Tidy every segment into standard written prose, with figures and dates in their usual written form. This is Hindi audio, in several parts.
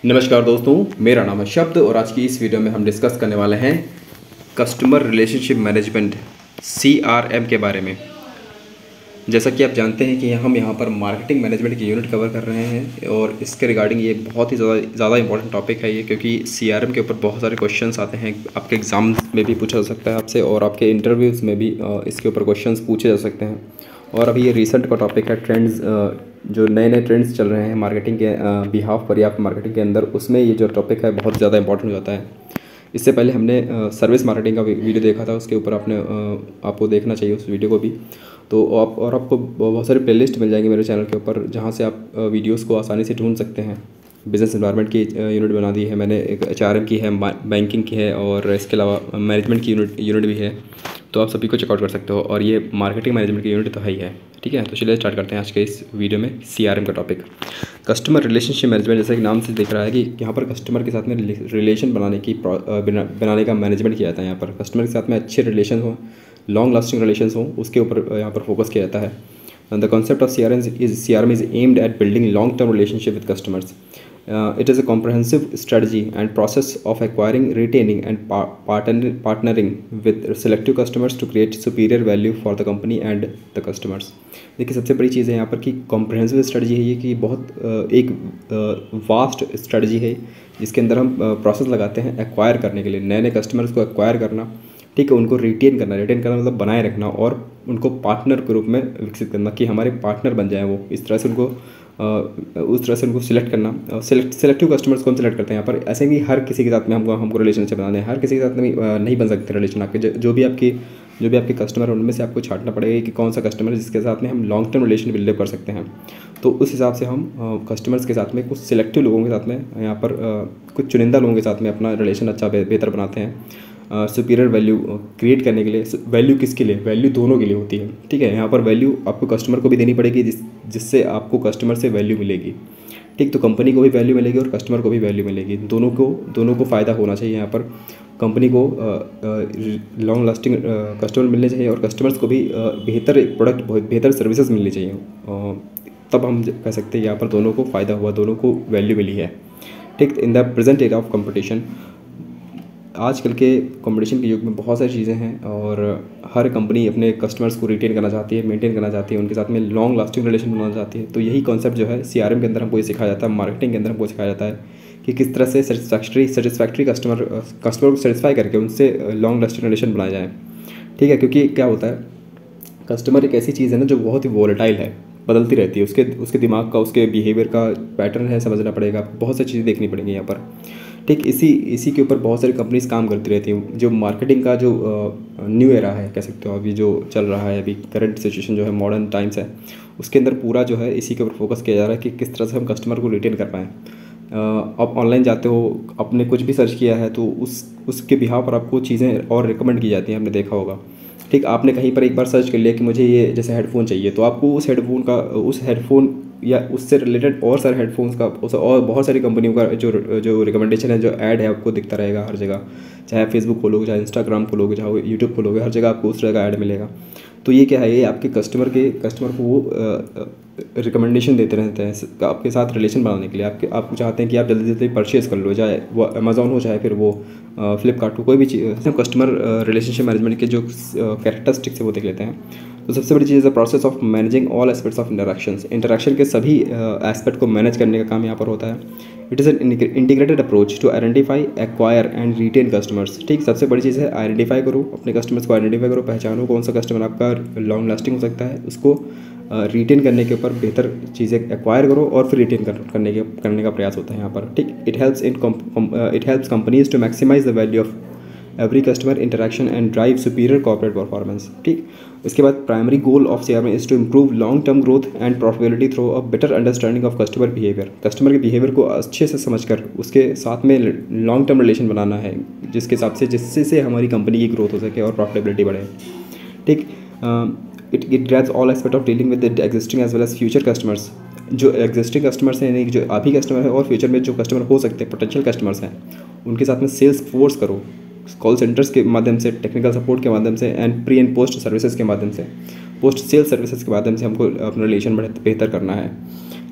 नमस्कार दोस्तों, मेरा नाम है शब्द और आज की इस वीडियो में हम डिस्कस करने वाले हैं कस्टमर रिलेशनशिप मैनेजमेंट CRM के बारे में। जैसा कि आप जानते हैं कि हम यहाँ पर मार्केटिंग मैनेजमेंट की यूनिट कवर कर रहे हैं और इसके रिगार्डिंग ये बहुत ही ज़्यादा इंपॉर्टेंट टॉपिक है ये, क्योंकि CRM के ऊपर बहुत सारे क्वेश्चंस आते हैं। आपके एग्ज़ाम में भी पूछा जा सकता है आपसे और आपके इंटरव्यूज़ में भी इसके ऊपर क्वेश्चंस पूछे जा सकते हैं। और अभी ये रिसेंट का टॉपिक है ट्रेंड्स, जो नए नए ट्रेंड्स चल रहे हैं मार्केटिंग के बिहाफ पर या मार्केटिंग के अंदर, उसमें ये जो टॉपिक है बहुत ज़्यादा इंपॉर्टेंट हो जाता है। इससे पहले हमने सर्विस मार्केटिंग का वीडियो देखा था, उसके ऊपर आपको देखना चाहिए उस वीडियो को भी। तो आपको बहुत सारे प्लेलिस्ट मिल जाएंगे मेरे चैनल के ऊपर, जहाँ से आप वीडियोस को आसानी से ढूंढ सकते हैं। बिज़नेस एनवायरनमेंट की यूनिट बना दी है मैंने, एक HRM की है, बैंकिंग की है और इसके अलावा मैनेजमेंट की यूनिट भी है। तो आप सभी को चेकआउट कर सकते हो और ये मार्केटिंग मैनेजमेंट की यूनिट तो है ही है। ठीक है, तो चलिए स्टार्ट करते हैं आज के इस वीडियो में CRM का टॉपिक। कस्टमर रिलेशनशिप मैनेजमेंट, जैसे कि नाम से दिख रहा है कि यहाँ पर कस्टमर के साथ में रिलेशन बनाने का मैनेजमेंट किया जाता है। यहाँ पर कस्टमर के साथ में अच्छे रिलेशन हो, लॉन्ग लास्टिंग रिलेशन हो, उसके ऊपर यहाँ पर फोकस किया जाता है। And the concept of CRM is aimed at building long-term relationship with customers. It is a comprehensive strategy and process of acquiring, retaining, and partnering with selective customers to create superior value for the company and the customers. देखिए, सबसे बड़ी चीज़ है यहाँ पर कि कॉम्प्रहेंसिव स्ट्रेटजी है ये, कि बहुत एक वास्ट स्ट्रेटजी है जिसके अंदर हम प्रोसेस लगाते हैं एक्वायर करने के लिए, नए नए कस्टमर्स को एक्वायर करना, ठीक है, उनको रिटेन करना मतलब बनाए रखना और उनको पार्टनर के रूप में विकसित करना कि हमारे पार्टनर बन जाएं वो। इस तरह से उनको सिलेक्ट करना। सेलेक्टिव कस्टमर्स को हम सिलेक्ट करते हैं यहाँ पर। ऐसे भी हर किसी के साथ में हमको रिलेशनशिप बनाने हैं, हर किसी के साथ में नहीं बन सकते रिलेशन। आपके जो भी आपके कस्टमर हैं उनमें से आपको छांटना पड़ेगा कि कौन सा कस्टमर है जिसके साथ में हम लॉन्ग टर्म रिलेशन बिल्डअप कर सकते हैं। तो उस हिसाब से हम कस्टमर्स के साथ में कुछ सिलेक्टिव लोगों के साथ में यहाँ पर कुछ चुनिंदा लोगों के साथ में अपना रिलेशन अच्छा बेहतर बनाते हैं। सुपीरियर वैल्यू क्रिएट करने के लिए। वैल्यू किसके लिए? वैल्यू दोनों के लिए होती है। ठीक है, यहाँ पर वैल्यू आपको कस्टमर को भी देनी पड़ेगी जिससे आपको कस्टमर से वैल्यू मिलेगी। ठीक, तो कंपनी को भी वैल्यू मिलेगी और कस्टमर को भी वैल्यू मिलेगी। दोनों को फ़ायदा होना चाहिए। यहाँ पर कंपनी को लॉन्ग लास्टिंग कस्टमर मिलने चाहिए और कस्टमर्स को भी बेहतर प्रोडक्ट, बेहतर सर्विसेज मिलनी चाहिए। तब हम कह सकते हैं यहाँ पर दोनों को फ़ायदा हुआ, दोनों को वैल्यू मिली है। ठीक, in the present era of competition, आजकल के कंपटीशन के युग में बहुत सारी चीज़ें हैं और हर कंपनी अपने कस्टमर्स को रिटेन करना चाहती है, मेंटेन करना चाहती है, उनके साथ में लॉन्ग लास्टिंग रिलेशन बनाना चाहती है। तो यही कॉन्सेप्ट जो है CRM के अंदर हमको ये सिखाया जाता है, मार्केटिंग के अंदर हमको सिखाया जाता है कि किस तरह से सेटिस्फैक्ट्री कस्टमर को सेटिस्फाई करके उनसे लॉन्ग लास्टिंग रिलेशन बनाया जाए। ठीक है, क्योंकि क्या होता है, कस्टमर एक ऐसी चीज़ है ना जो बहुत ही वॉलेटाइल है, बदलती रहती है। उसके दिमाग का, उसके बिहेवियर का पैटर्न है, समझना पड़ेगा, बहुत सारी चीज़ें देखनी पड़ेंगी यहाँ पर। ठीक, इसी के ऊपर बहुत सारी कंपनीज काम करती रहती हैं। जो मार्केटिंग का जो न्यू एरा है कह सकते हो, अभी जो चल रहा है, अभी करंट सिचुएशन जो है, मॉडर्न टाइम्स है, उसके अंदर पूरा जो है इसी के ऊपर फोकस किया जा रहा है कि किस तरह से हम कस्टमर को रिटेन कर पाएँ। आप ऑनलाइन जाते हो, आपने कुछ भी सर्च किया है तो उसके बिहाफ पर आपको चीज़ें और रिकमेंड की जाती हैं, आपने देखा होगा। ठीक, आपने कहीं पर एक बार सर्च कर लिया कि मुझे ये जैसे हेडफोन चाहिए, तो आपको उस हेडफोन या उससे रिलेटेड और सारे हेडफोन्स का और बहुत सारी कंपनियों का जो रिकमेंडेशन है, जो ऐड है, आपको दिखता रहेगा हर जगह। चाहे फेसबुक खोलोगे, चाहे इंस्टाग्राम खोलोगे, चाहे यूट्यूब खोलोगे, हर जगह आपको उस तरह का ऐड मिलेगा। तो ये क्या है, ये आपके कस्टमर को वो रिकमेंडेशन देते रहते हैं आपके साथ रिलेशन बनाने के लिए। आप चाहते हैं कि आप जल्दी जल्दी परचेज़ कर लो, चाहे वो अमेज़ॉन हो, चाहे फिर वो फ्लिपकार्ट हो, कोई भी चीज़। कस्टमर रिलेशनशिप मैनेजमेंट के जो कैरेक्टरिस्टिक्स है वो देख लेते हैं। तो सबसे बड़ी चीज़ है process of managing all aspects of interaction के सभी एस्पेक्ट को मैनेज करने का काम यहाँ पर होता है। It is an integrated approach to identify, acquire and retain customers. ठीक, सबसे बड़ी चीज़ है आइडेंटिफाई करो, अपने कस्टमर्स को आइडेंटिफाई करो, पहचानो कौन सा कस्टमर आपका लॉन्ग लास्टिंग हो सकता है, उसको रिटेन करने के ऊपर बेहतर चीज़ें एक्वायर करो और फिर रिटेन करने का प्रयास होता है यहाँ पर। ठीक, it helps companies to maximise the value of every customer interaction and drive superior corporate performance. ठीक, इसके बाद primary goal of CRM is to improve long term growth and profitability through a better understanding of customer behaviour. Customer के बिहेवियर को अच्छे से समझकर उसके साथ में लॉन्ग टर्म रिलेशन बनाना है, जिससे से हमारी कंपनी की ग्रोथ हो सके और प्रॉफिटेबिलिटी बढ़े। ठीक, it grabs all aspect of dealing with the existing as well as future customers. जो एग्जिस्टिंग कस्टमर्स हैं, यानी जो अभी कस्टमर है और फ्यूचर में जो कस्टमर हो सकते हैं, पोटेंशियल कस्टमर्स हैं, उनके साथ में सेल्स फोर्स करो, कॉल सेंटर्स के माध्यम से, टेक्निकल सपोर्ट के माध्यम से and pre and post services के माध्यम से, पोस्ट सेल सर्विसेज के माध्यम से हमको अपना रिलेशन बेहतर करना है।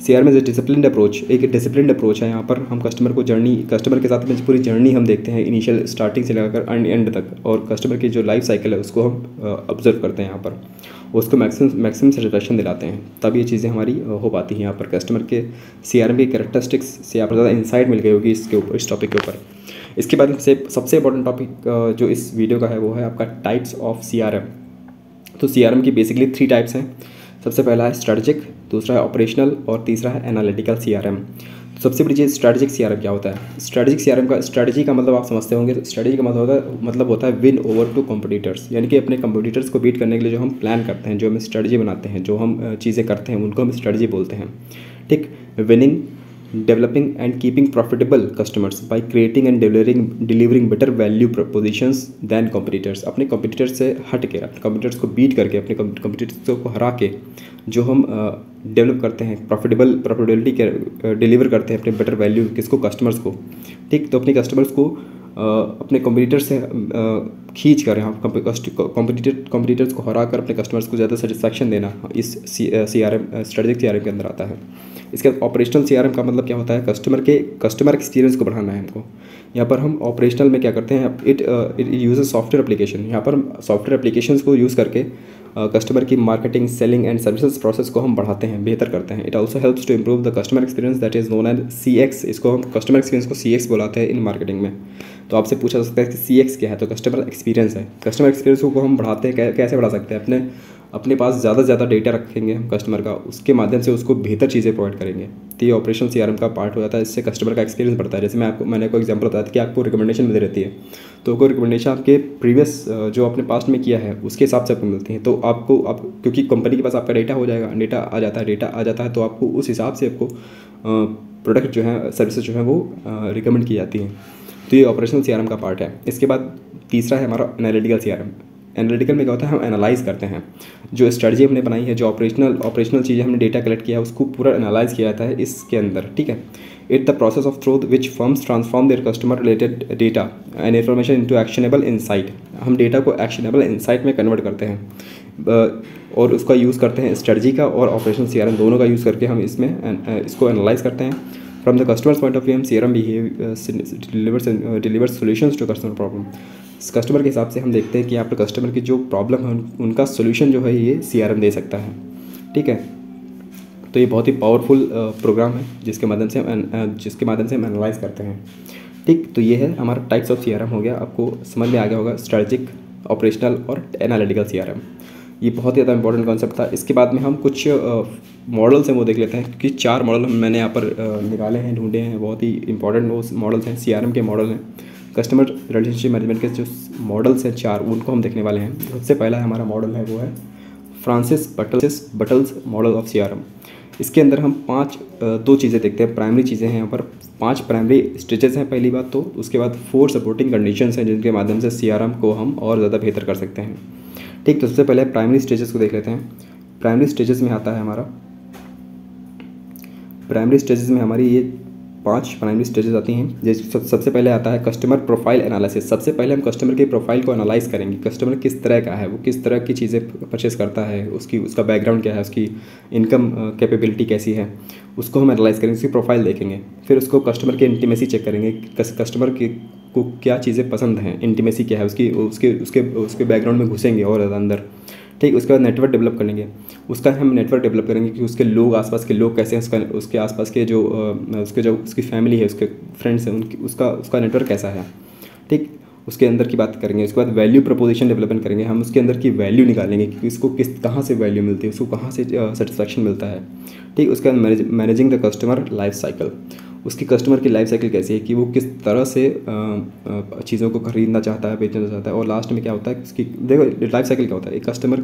CRM is a disciplined approach, एक डिसिप्लिन्ड अप्रोच है। यहाँ पर हम कस्टमर के साथ में पूरी जर्नी हम देखते हैं, इनिशियल स्टार्टिंग से लेकर एंड तक, और कस्टमर की जो लाइफ साइकिल है उसको हम ऑब्जर्व करते हैं यहाँ पर, उसको मैक्सिमम सेटिस्फैक्शन दिलाते हैं, तब ये चीज़ें हमारी हो पाती हैं। यहाँ पर कस्टमर के CRM के कैरेक्टरिस्टिक्स से आप ज़्यादा इंसाइट मिल गई होगी इस टॉपिक के ऊपर। इसके बाद से सबसे इंपॉर्टेंट टॉपिक जो इस वीडियो का है वो है आपका टाइप्स ऑफ CRM। तो CRM की बेसिकली 3 टाइप्स हैं। सबसे पहला है स्ट्रैटेजिक, दूसरा है ऑपरेशनल और तीसरा है एनालिटिकल CRM। तो सबसे बड़ी चीज़ स्ट्रैटेजिक CRM क्या होता है? स्ट्रैटेजिक CRM का, स्ट्रैटेजी का मतलब आप समझते होंगे, स्ट्रैटेजी का मतलब होता है विन ओवर टू कॉम्पिटिटर्स, यानी कि अपने कॉम्पिटिटर्स को बीट करने के लिए जो हम प्लान करते हैं, जो हम स्ट्रैटेजी बनाते हैं, जो हम चीज़ें करते हैं, उनको हम स्ट्रैटेजी बोलते हैं। ठीक, winning, developing and keeping profitable customers by creating and delivering better value propositions than competitors. अपने कॉम्पिटिटर्स से हट के, अपने कॉम्पिटिटर्स को बीट करके, अपने कॉम्पिटिटर्स को हरा के जो हम डेवलप करते हैं, प्रॉफिटेबिलिटी डिलीवर करते हैं अपने बेटर वैल्यू किसको, कस्टमर्स को। ठीक, तो अपने कस्टमर्स को अपने कॉम्पिटिटर से खींच कर, यहाँ कॉम्पिटिटर्स को हरा कर अपने कस्टमर्स को ज़्यादा सेटिस्फैक्शन देना, इस CRM स्ट्रेटेजिक CRM के अंदर आता है। इसके बाद ऑपरेशनल CRM का मतलब क्या होता है? कस्टमर एक्सपीरियंस को बढ़ाना है हमको। यहाँ पर हम ऑपरेशनल में क्या करते हैं, इट यूजेस सॉफ्टवेयर एप्लीकेशन। यहाँ पर हम सॉफ्टवेयर एप्लीकेशंस को यूज़ करके कस्टमर की marketing, selling and services process को हम बढ़ाते हैं, बेहतर करते हैं। It also helps to improve the customer experience, that is known as CX। इसको हम कस्टमर एक्सपीरियंस को CX बुलाते हैं इन मार्केटिंग में। तो आपसे पूछा जा सकता है कि CX क्या है? तो कस्टमर एक्सपीरियंस है। कस्टमर एक्सपीरियंस को हम बढ़ाते हैं, कैसे बढ़ा सकते हैं? अपने पास ज़्यादा से ज़्यादा डेटा रखेंगे हम कस्टमर का, उसके माध्यम से उसको बेहतर चीज़ें प्रोवाइड करेंगे। तो ये ऑपरेशनल CRM का पार्ट हो जाता है, इससे कस्टमर का एक्सपीरियंस बढ़ता है। जैसे मैंने आपको एग्जांपल बताया था कि आपको रिकमेंडेशन मिलती रहती है, तो कोई रिकमेंडेशन आपके प्रीवियस जो आपने पास्ट में किया है उसके हिसाब से आपको मिलती है। तो आप क्योंकि कंपनी के पास आपका डेटा हो जाएगा, डेटा आ जाता है तो आपको उस हिसाब से आपको प्रोडक्ट जो है, सर्विसेज जो है वो रिकमेंड की जाती हैं। तो ये ऑपरेशनल CRM का पार्ट है। इसके बाद तीसरा है हमारा एनालिटिकल CRM। एनालिटिकल में क्या होता है? हम एनालाइज़ करते हैं, जो स्ट्रेटजी हमने बनाई है, जो ऑपरेशनल चीज़ें हमने डेटा कलेक्ट किया है, उसको पूरा एनालाइज किया जाता है इसके अंदर। ठीक है, it the process of through which firms transform there customer related data and information into actionable insight. हम डेटा को एक्शनेबल इंसाइट में कन्वर्ट करते हैं और उसका यूज़ करते हैं, स्ट्रेटजी का और ऑपरेशनल CRM दोनों का यूज़ करके हम इसको एनालाइज करते हैं। From the customers point of view, हम CRM delivers solutions to customer problem. Customer के हिसाब से हम देखते हैं कि यहाँ पर कस्टमर की जो प्रॉब्लम है उनका सोल्यूशन जो है ये CRM दे सकता है। ठीक है, तो ये बहुत ही पावरफुल प्रोग्राम है जिसके माध्यम से हम एनालाइज करते हैं। ठीक, तो ये है हमारा टाइप्स ऑफ CRM हो गया, आपको समझ में आ गया होगा, स्ट्रेटजिक, ऑपरेशनल और एनालिटिकल CRM। ये बहुत ही ज़्यादा इंपॉर्टेंट कॉन्सेप्ट था। इसके बाद में हम कुछ मॉडल्स हैं वो देख लेते हैं, क्योंकि 4 मॉडल मैंने यहाँ पर निकाले हैं, ढूंढे हैं, बहुत ही इंपॉर्टेंट वो मॉडल्स हैं, CRM के मॉडल हैं। कस्टमर रिलेशनशिप मैनेजमेंट के जो मॉडल्स हैं 4, उनको हम देखने वाले हैं। सबसे पहला हमारा मॉडल है वो है फ्रांसिस बटल्स मॉडल ऑफ CRM। इसके अंदर हम 2 चीज़ें देखते हैं, प्राइमरी चीज़ें हैं यहाँ पर, 5 प्राइमरी स्टेजेस हैं पहली बात तो, उसके बाद 4 सपोर्टिंग कंडीशंस हैं जिनके माध्यम से CRM को हम और ज़्यादा बेहतर कर सकते हैं। ठीक, तो सबसे पहले प्राइमरी स्टेजेस को देख लेते हैं। प्राइमरी स्टेजेस में आता है हमारी ये 5 प्राइमरी स्टेजेस आती हैं। जैसे सबसे पहले आता है कस्टमर प्रोफाइल एनालिसिस। सबसे पहले हम कस्टमर के प्रोफाइल को एनालाइज करेंगे, कस्टमर किस तरह का है, वो किस तरह की चीज़ें परचेस करता है, उसका बैकग्राउंड क्या है, उसकी इनकम कैपेबिलिटी कैसी है, उसको हम एनालाइज करेंगे, उसकी प्रोफाइल देखेंगे। फिर उसको कस्टमर की इंटीमेसी चेक करेंगे, कस्टमर को क्या चीज़ें पसंद हैं, इंटीमेसी क्या है उसके बैकग्राउंड में घुसेंगे और ज़्यादा अंदर। ठीक, उसके बाद नेटवर्क डेवलप करेंगे, हम नेटवर्क डेवलप करेंगे कि उसके लोग, आसपास के लोग कैसे हैं, उसके आसपास के जो उसकी फैमिली है, उसके फ्रेंड्स हैं, उसका नेटवर्क कैसा है। ठीक, उसके अंदर की बात करेंगे। उसके बाद वैल्यू प्रपोजिशन डेवलपमेंट करेंगे, हम उसके अंदर की वैल्यू निकालेंगे कि इसको कहाँ से वैल्यू मिलती है, उसको कहाँ से सेटिस्फैक्शन मिलता है। ठीक, उसके बाद managing the customer life cycle, उसकी कस्टमर की लाइफ साइकिल कैसी है, कि वो किस तरह से चीज़ों को खरीदना चाहता है, बेचना चाहता है। और लास्ट में क्या होता है, उसकी देखो लाइफ साइकिल क्या होता है। एक कस्टमर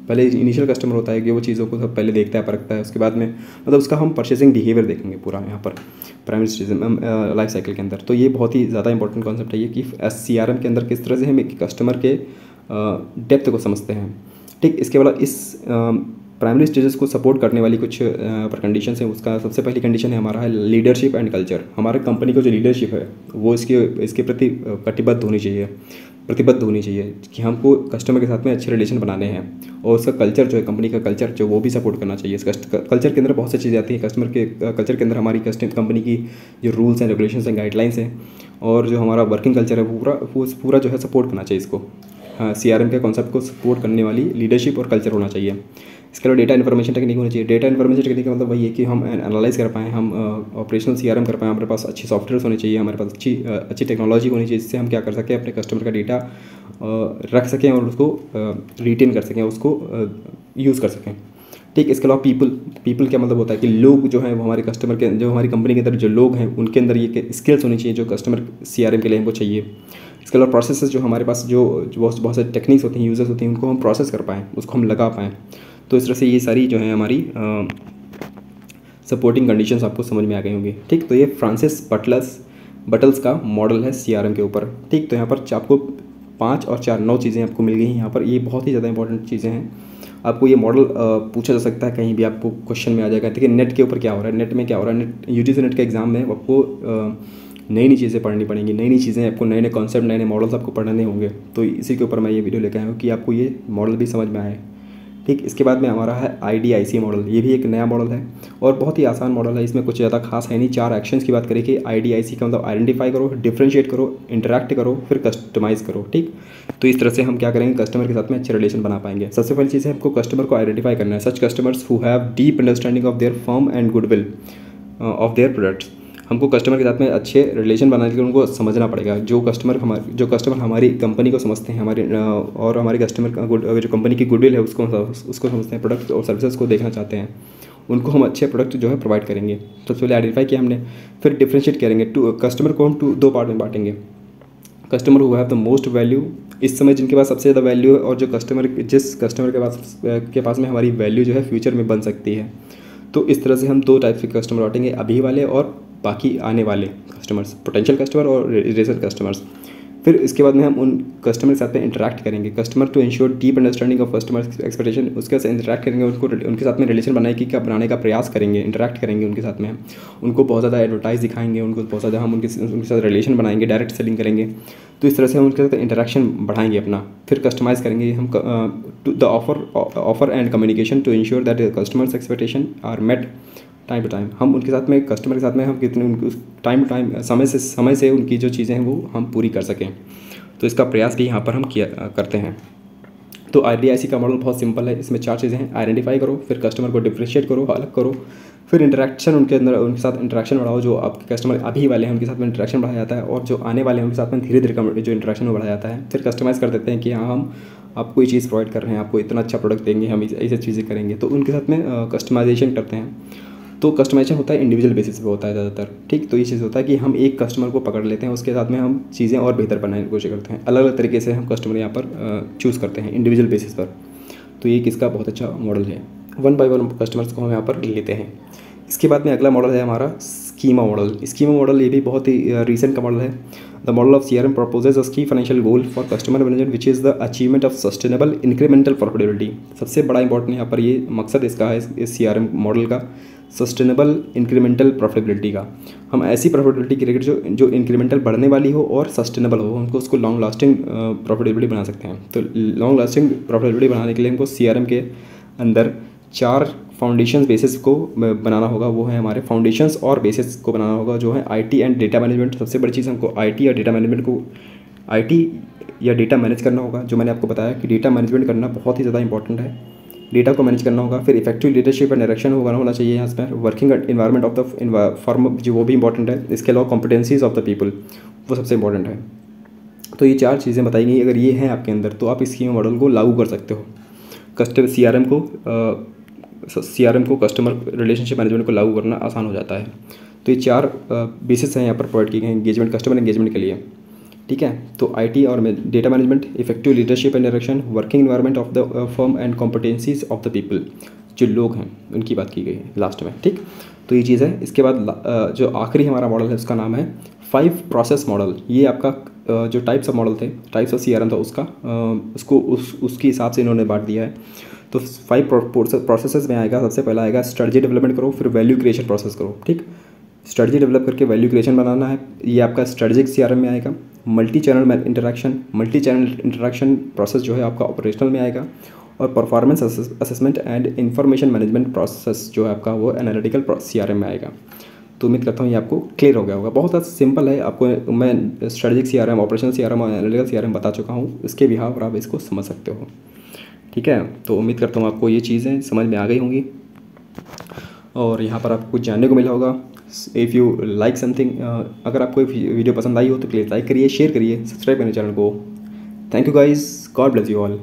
पहले इनिशियल कस्टमर होता है कि वो चीज़ों को सब पहले देखता है, परखता है, उसके बाद में मतलब उसका हम परचेसिंग बिहेवियर देखेंगे पूरा यहाँ पर प्राइमरी स्टेज लाइफ साइकिल के अंदर। तो ये बहुत ही ज़्यादा इंपॉर्टेंट कॉन्सेप्ट है ये, कि CRM के अंदर किस तरह से हम एक कस्टमर के डेप्थ को समझते हैं। ठीक, इसके बाद इस प्राइमरी स्टेजेस को सपोर्ट करने वाली कुछ कंडीशंस हैं। उसका सबसे पहली कंडीशन है हमारा है लीडरशिप एंड कल्चर। हमारे कंपनी को जो लीडरशिप है वो इसके प्रति कटिबद्ध होनी चाहिए। प्रतिबद्ध होनी चाहिए कि हमको कस्टमर के साथ में अच्छे रिलेशन बनाने हैं, और उसका कल्चर जो है, कंपनी का कल्चर जो, वो भी सपोर्ट करना चाहिए। इस कल्चर के अंदर बहुत सी चीज़ें आती हैं। कस्टमर के कल्चर के अंदर हमारी कंपनी की जो रूल्स हैं, रेगुलेशंस हैं, गाइडलाइंस हैं, और जो हमारा वर्किंग कल्चर है वो पूरा जो है सपोर्ट करना चाहिए इसको। हाँ, CRM के कॉन्सेप्ट को सपोर्ट करने वाली लीडरशिप और कल्चर होना चाहिए। इसके अलावा डेटा इन्फॉर्मेशन टेक्निक होनी चाहिए। डेटा इन्फॉर्मेशन टेक्निक का मतलब वही है कि हम एनालाइज कर पाएँ, हम ऑपरेशनल CRM कर पाएँ, हमारे पास अच्छी सॉफ्टवेयर होने चाहिए, हमारे पास अच्छी टेक्नोलॉजी होनी चाहिए, जिससे हम क्या कर सकें, अपने कस्टमर का डेटा रख सकें और उसको रिटेन कर सकें, उसको यूज़ कर सकें। ठीक, इसके अलावा पीपल क्या मतलब होता है कि लोग जो हैं वो हमारे कस्टमर के, जो हमारी कंपनी के अंदर जो लोग हैं, उनके अंदर ये स्किल्स होनी चाहिए जो कस्टमर CRM के लिए हमको चाहिए। इसके अलावा प्रोसेसेस, जो हमारे पास जो बहुत सारी टेक्निक्स होती हैं, यूजर्स होती हैं, उनको हम प्रोसेस कर पाएँ, उसको हम लगा पाएँ। तो इस तरह से ये सारी जो है हमारी सपोर्टिंग कंडीशंस आपको समझ में आ गई होंगी। ठीक, तो ये फ्रांसिस बटल्स का मॉडल है CRM के ऊपर। ठीक, तो यहाँ पर आपको 5 और 4 9 चीज़ें आपको मिल गई हैं यहाँ पर। ये बहुत ही ज़्यादा इंपॉर्टेंट चीज़ें हैं। आपको ये मॉडल पूछा जा सकता है, कहीं भी आपको क्वेश्चन में आ जाएगा। देखिए नेट के ऊपर क्या हो रहा है, नेट में क्या हो रहा है, UGC नेट के एग्ज़ाम में आपको नई चीज़ें पढ़नी पड़ेंगी, नई चीज़ें आपको, नए कॉन्सेप्ट, नए मॉडल्स आपको पढ़ने होंगे। तो इसी के ऊपर मैं ये वीडियो लेकर आया हूँ कि आपको ये मॉडल भी समझ में आए। ठीक, इसके बाद में हमारा है IDIC मॉडल। ये भी एक नया मॉडल है और बहुत ही आसान मॉडल है, इसमें कुछ ज़्यादा खास है नहीं। 4 एक्शंस की बात करें कि IDIC का मतलब आइडेंटिफाई करो, डिफ्रेंशिएट करो, इंटरैक्ट करो, फिर कस्टमाइज़ करो। ठीक, तो इस तरह से हम क्या करेंगे, कस्टमर के साथ में अच्छे रिलेशन बना पाएंगे। सबसे पहली चीज़ है हमको कस्टमर को आइडेंटिफाई करना है। Such customers who have deep understanding of their firm and goodwill of their products. हमको कस्टमर के साथ में अच्छे रिलेशन बनाने के लिए उनको समझना पड़ेगा। जो कस्टमर हमारी कंपनी को समझते हैं, और हमारे कस्टमर का जो कंपनी की गुडविल है उसको समझते हैं, प्रोडक्ट और सर्विसेज को देखना चाहते हैं, उनको हम अच्छे प्रोडक्ट जो है प्रोवाइड करेंगे। सबसे पहले आइडेंटिफाई किया हमने, फिर डिफ्रेंशिएट करेंगे। कस्टमर को हम 2 पार्ट में बांटेंगे। Customer who have the most value, इस समय जिनके पास सबसे ज़्यादा वैल्यू है, और जिस कस्टमर के पास में हमारी वैल्यू जो है फ्यूचर में बन सकती है। तो इस तरह से हम 2 टाइप के कस्टमर बांटेंगे, अभी वाले और बाकी आने वाले कस्टमर्स, पोटेंशियल कस्टमर और रिसेंट कस्टमर्स। फिर इसके बाद में हम उन कस्टमर के साथ में इंटरैक्ट करेंगे। Customer to ensure deep understanding of customer expectation, उसके साथ इंटरैक्ट करेंगे, उनके साथ में रिलेशन बनाने का प्रयास करेंगे, इंटरैक्ट करेंगे उनके साथ में। उनको बहुत ज़्यादा एडवर्टाइज दिखाएंगे, उनको बहुत ज़्यादा हम उनके साथ रिलेशन बनाएंगे, डायरेक्ट सेलिंग करेंगे। तो इस तरह से हम उनके साथ इंटरैक्शन बढ़ाएंगे अपना। फिर कस्टमाइज़ करेंगे हम the offer and communication to ensure that customers expectation are met time to time. हम उनके साथ में, कस्टमर के साथ में हम कितने उनको टाइम टू टाइम, समय से उनकी जो चीज़ें हैं वो हम पूरी कर सकें। तो इसका प्रयास भी यहाँ पर हम करते हैं। तो IDIC का मॉडल बहुत सिंपल है। इसमें 4 चीज़ें हैं, आइडेंटिफाई करो, फिर कस्टमर को डिफ्रेंशिएट करो, अलग करो, फिर इंटरेक्शन उनके साथ इंटरेक्शन बढ़ाओ। जो आपके कस्टमर अभी वाले हैं उनके साथ में इंटरेक्शन बढ़ाया जाता है, और जो आने वाले हैं उनके साथ में धीरे धीरे जो इंटरेक्शन वो बढ़ाया जाता है। फिर कस्टमाइज़ कर देते हैं कि हाँ, हम आपको ये चीज़ प्रोवाइड कर रहे हैं, आपको इतना अच्छा प्रोडक्ट देंगे, हम ऐसी चीज़ें करेंगे। तो उनके साथ में कस्टमाइजेशन करते हैं। तो कस्टमाइजेशन होता है इंडिविजुअल बेसिस पे होता है ज़्यादातर। ठीक, तो ये चीज़ होता है कि हम एक कस्टमर को पकड़ लेते हैं, उसके साथ में हम चीज़ें और बेहतर बनाने की कोशिश करते हैं। अलग अलग तरीके से हम कस्टमर यहाँ पर चूज़ करते हैं इंडिविजुअल बेसिस पर। तो ये किसका बहुत अच्छा मॉडल है। 1 बाय 1 कस्टमर्स को हम यहाँ पर लेते हैं। इसके बाद में अगला मॉडल है हमारा स्कीमा मॉडल। स्कीमा मॉडल ये भी बहुत ही रिसेंट का मॉडल है। The model of CRM proposes a key financial goal for customer management which is the achievement of sustainable incremental profitability। सबसे बड़ा इंपॉर्टेंट यहाँ पर ये मकसद इसका है, इस CRM मॉडल का, सस्टेनेबल इंक्रीमेंटल प्रॉफिटेबिलिटी का। हम ऐसी प्रॉफिटेबिलिटी क्रिएट जो इंक्रीमेंटल बढ़ने वाली हो और सस्टेनेबल हो, हमको उसको लॉन्ग लास्टिंग प्रॉफिटेबिलिटी बना सकते हैं। तो लॉन्ग लास्टिंग प्रॉफिटेबिलिटी बनाने के लिए हमको CRM के अंदर 4 फाउंडेशन बेसिस को बनाना होगा। वो है हमारे फाउंडेशंस और बेसिस को बनाना होगा, जो है IT एंड डेटा मैनेजमेंट। सबसे बड़ी चीज़ हमको IT या डेटा मैनेजमेंट को, IT या डेटा मैनेज करना होगा। जो मैंने आपको बताया कि डेटा मैनेजमेंट करना बहुत ही ज़्यादा इंपॉर्टेंट है, डेटा को मैनेज करना होगा। फिर इफेक्टिव लीडरशिप एंड डायरेक्शन होना चाहिए यहाँ पर। Working environment of the firm जो वो भी इंपॉर्टेंट है। इसके अलावा कॉम्पिटेंसीज ऑफ द पीपल वो सबसे इंपॉर्टेंट है। तो ये 4 चीज़ें बताई गई, अगर ये हैं आपके अंदर तो आप इस स्कीमा मॉडल को लागू कर सकते हो। CRM को कस्टमर रिलेशनशिप मैनेजमेंट को लागू करना आसान हो जाता है। तो ये 4 बेसिस हैं यहाँ पर प्रोवाइड किए गए एंगेजमेंट, कस्टमर एंगेजमेंट के लिए। ठीक है, तो IT और data management, effective leadership and direction, working environment of the firm and competencies of the people, जो लोग हैं उनकी बात की गई है लास्ट में। ठीक, तो ये चीज़ है। इसके बाद जो आखिरी हमारा मॉडल है उसका नाम है 5 प्रोसेस मॉडल। ये आपका जो टाइप्स ऑफ मॉडल थे, टाइप्स ऑफ CRM था उसके हिसाब से इन्होंने बांट दिया है। तो 5 प्रोसेसेस में आएगा। सबसे पहला आएगा स्ट्रेटजी डेवलपमेंट करो, फिर वैल्यू क्रिएशन प्रोसेस करो। ठीक, स्ट्रेटजी डेवलप करके वैल्यू क्रिएशन बनाना है, ये आपका स्ट्रेटजिक CRM में आएगा। मल्टी चैनल इंटरेक्शन प्रोसेस जो है आपका ऑपरेशनल में आएगा, और performance assessment and information management process जो है आपका वो एनालिटिकल CRM में आएगा। तो उम्मीद करता हूँ ये आपको क्लियर हो गया होगा। बहुत सिंपल है, आपको मैं स्ट्रेटेजिक CRM, ऑपरेशनल CRM और एनालिटिकल CRM बता चुका हूँ, इसके बिहाव पर आप इसको समझ सकते हो। ठीक है, तो उम्मीद करता हूँ आपको ये चीज़ें समझ में आ गई होंगी और यहाँ पर आपको कुछ जानने को मिला होगा। इफ़ यू लाइक समथिंग, अगर आपको वीडियो पसंद आई हो तो प्लीज़ लाइक करिए, शेयर करिए, सब्सक्राइब करें चैनल को। Thank you guys, God bless you all.